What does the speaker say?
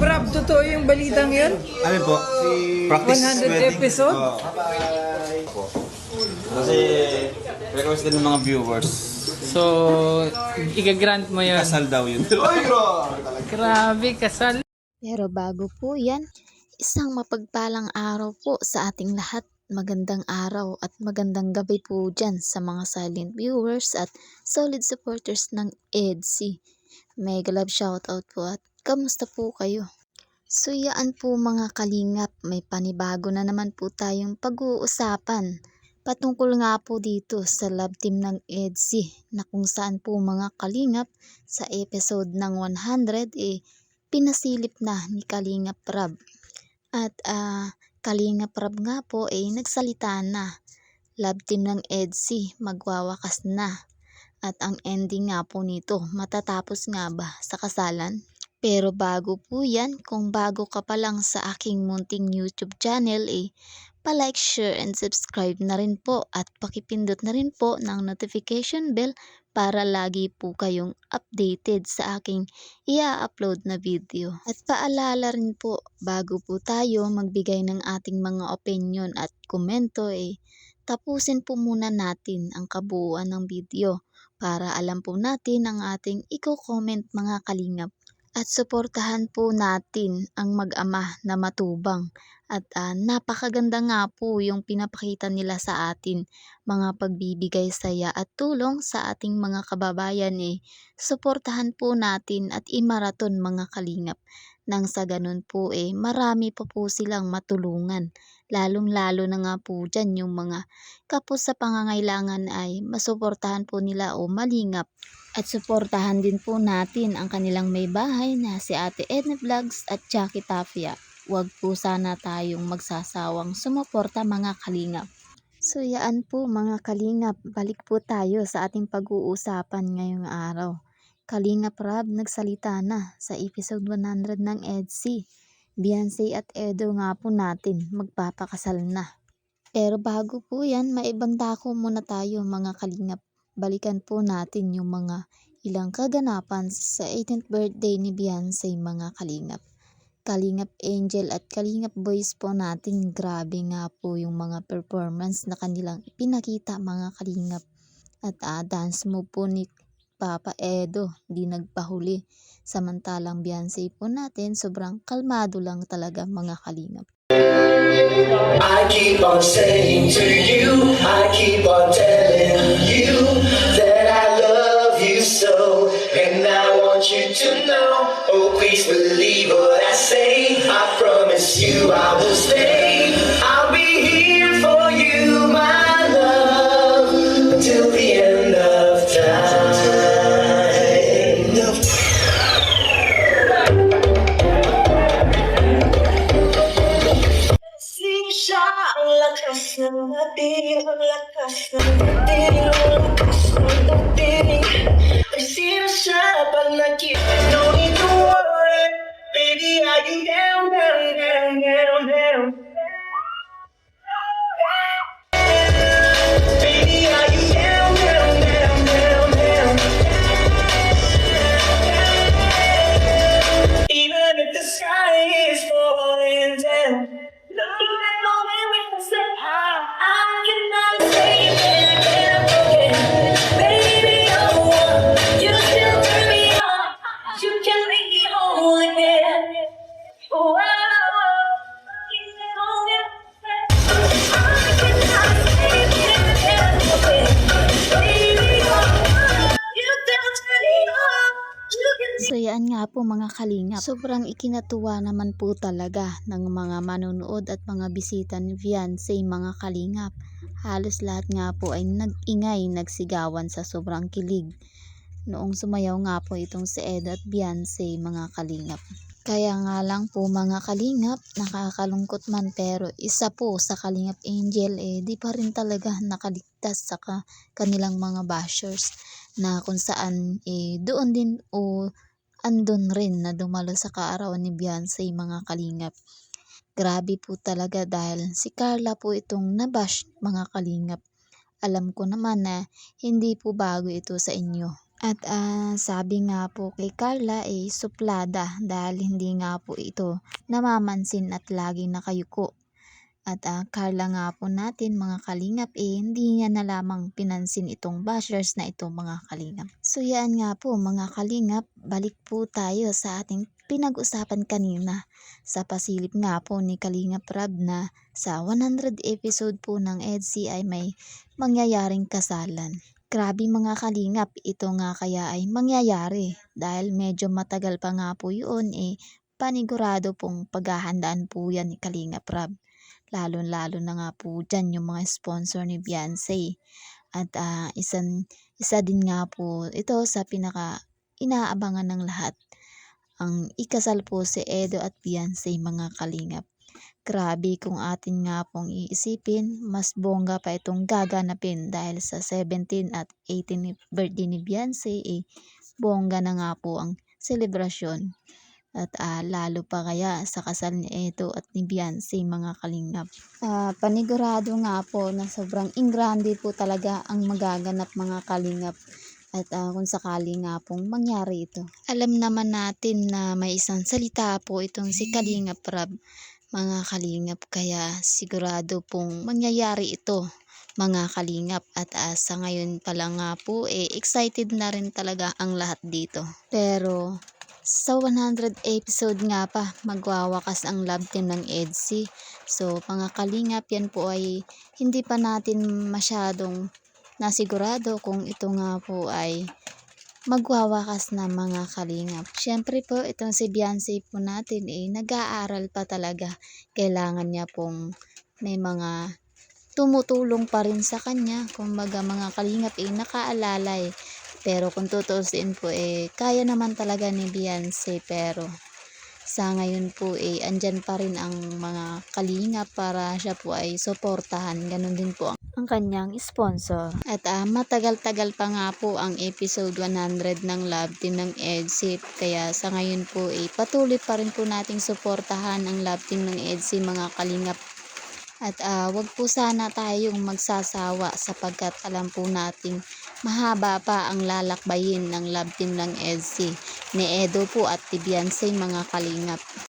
Brab, totoo yung balitang yun? Ano po? Practice 100 wedding. episode? Po. Kasi request din ng mga viewers. So, igagrant mo yun. Kasal daw yun. Grabe, kasal. Pero bago po yan, isang mapagpalang araw po sa ating lahat. Magandang araw at magandang gabi po dyan sa mga silent viewers at solid supporters ng EDC. Mega love shoutout po at kamusta po kayo? So yaan po mga kalingap, may panibago na naman po tayong pag-uusapan. Patungkol nga po dito sa love team ng EDC na kung saan po mga kalingap sa episode ng 100 pinasilip na ni Kalingap Rab. At Kalingap Rab nga po nagsalita na. Love team ng EDC magwawakas na. At ang ending nga po nito, matatapos nga ba sa kasalan? Pero bago po yan, kung bago ka pa lang sa aking munting YouTube channel pa-like, share, and subscribe na rin po at pakipindot na rin po ng notification bell para lagi po kayong updated sa aking i-upload na video. At paalala rin po, bago po tayo magbigay ng ating mga opinion at komento tapusin po muna natin ang kabuuan ng video para alam po natin ang ating i-comment mga kalingap. At suportahan po natin ang mag-ama na matubang. At napakaganda nga po yung pinapakita nila sa atin, mga pagbibigay saya at tulong sa ating mga kababayan suportahan po natin at imaraton mga kalingap. Nang sa ganun po marami pa po silang matulungan. Lalong-lalo na nga po dyan yung mga kapos sa pangangailangan ay masuportahan po nila o malingap. At suportahan din po natin ang kanilang may bahay na si Ate Edna Vlogs at Jackie Tapia. Huwag po sana tayong magsasawang sumuporta mga kalingap. So yaan po mga kalingap, balik po tayo sa ating pag-uusapan ngayong araw. Kalingap Rab nagsalita na sa episode 100 ng EDC. Beyonce at Edo nga po natin magpapakasal na. Pero bago po yan, maibang dako muna tayo mga kalingap. Balikan po natin yung mga ilang kaganapan sa 18th birthday ni Beyonce mga kalingap. Kalingap Angel at Kalingap Boys po natin, grabe nga po yung mga performance na kanilang ipinakita mga kalingap. At dance move po ni Papa Edo, di nagpahuli. Samantalang Beyonce po natin, sobrang kalmado lang talaga mga kalingap. I keep on saying to you, I keep on telling you that I love you so, and I want you to know, oh please believe what I say, I promise you I will stay, I'll be here for you my love, until the end of time. Ang lakas ng ating, ang lakas ng ating, ang lakas ng ating. Ay sino siya pag nakita? No need to worry, baby, I can down, down, down, down, down. Baby, I can down, down, down, down, down. Even if the sky is falling down. So yan nga po mga kalingap, sobrang ikinatuwa naman po talaga ng mga manonood at mga bisita ni Beyonce mga kalingap. Halos lahat nga po ay nag-ingay, nagsigawan sa sobrang kilig noong sumayaw nga po itong si Edo at Beyonce mga kalingap. Kaya nga lang po mga kalingap, nakakalungkot man pero isa po sa Kalingap Angel di pa rin talaga nakaligtas sa kanilang mga bashers na kung saan doon din andun rin na dumalo sa kaarawan ni Beyonce mga kalingap. Grabe po talaga dahil si Carla po itong nabash mga kalingap. Alam ko naman na hindi po bago ito sa inyo. At sabi nga po kay Carla suplada dahil hindi nga po ito namamansin at lagi nakayuko. At Carla nga po natin mga kalingap hindi niya na lamang pinansin itong bashers na ito mga kalingap. So yan nga po mga kalingap, balik po tayo sa ating pinag-usapan kanina sa pasilip nga po ni Kalingap Rab na sa 100 episode po ng EDC ay may mangyayaring kasalan. Grabe mga kalingap, ito nga kaya ay mangyayari dahil medyo matagal pa nga po yun panigurado pong paghahandaan po yan ni Kalingap Rab. Lalo na nga po dyan yung mga sponsor ni Beyonce. At isa din nga po ito sa pinaka inaabangan ng lahat. Ang ikasal po si Edo at Beyonce mga kalingap. Grabe kung atin nga pong iisipin, mas bongga pa itong gaganapin dahil sa 17 at 18th birthday ni Beyonce bongga na nga po ang selebrasyon. At lalo pa kaya sa kasal ni Edo at ni Beyonce mga kalingap. Panigurado nga po na sobrang ingrande po talaga ang magaganap mga kalingap. At kung sakali nga pong mangyari ito. Alam naman natin na may isang salita po itong si Kalingap Rab mga kalingap, kaya sigurado pong mangyayari ito mga kalingap. At sa ngayon pa lang nga po excited na rin talaga ang lahat dito. Pero sa 100 episode nga pa magwawakas ang love team ng EDC. So mga kalingap, yan po ay hindi pa natin masyadong nasigurado kung ito nga po ay magwawakas na mga kalingap. Syempre po itong si Beyonce po natin nag-aaral pa talaga. Kailangan niya pong may mga tumutulong pa rin sa kanya. Kumbaga mga kalingap nakaalala Pero kung tutuusin po kaya naman talaga ni Beyonce, pero sa ngayon po andyan pa rin ang mga kalingap para siya po ay suportahan. Ganun din po ang kanyang sponsor. At matagal-tagal pa nga po ang episode 100 ng Love Team ng EDC. Kaya sa ngayon po patuloy pa rin po nating suportahan ang Love Team ng EDC mga kalingap. At wag po sana tayong magsasawa sapagkat alam po nating mahaba pa ang lalakbayin ng love team ng EDC ni Edo po at ni Beyonce mga kalingap.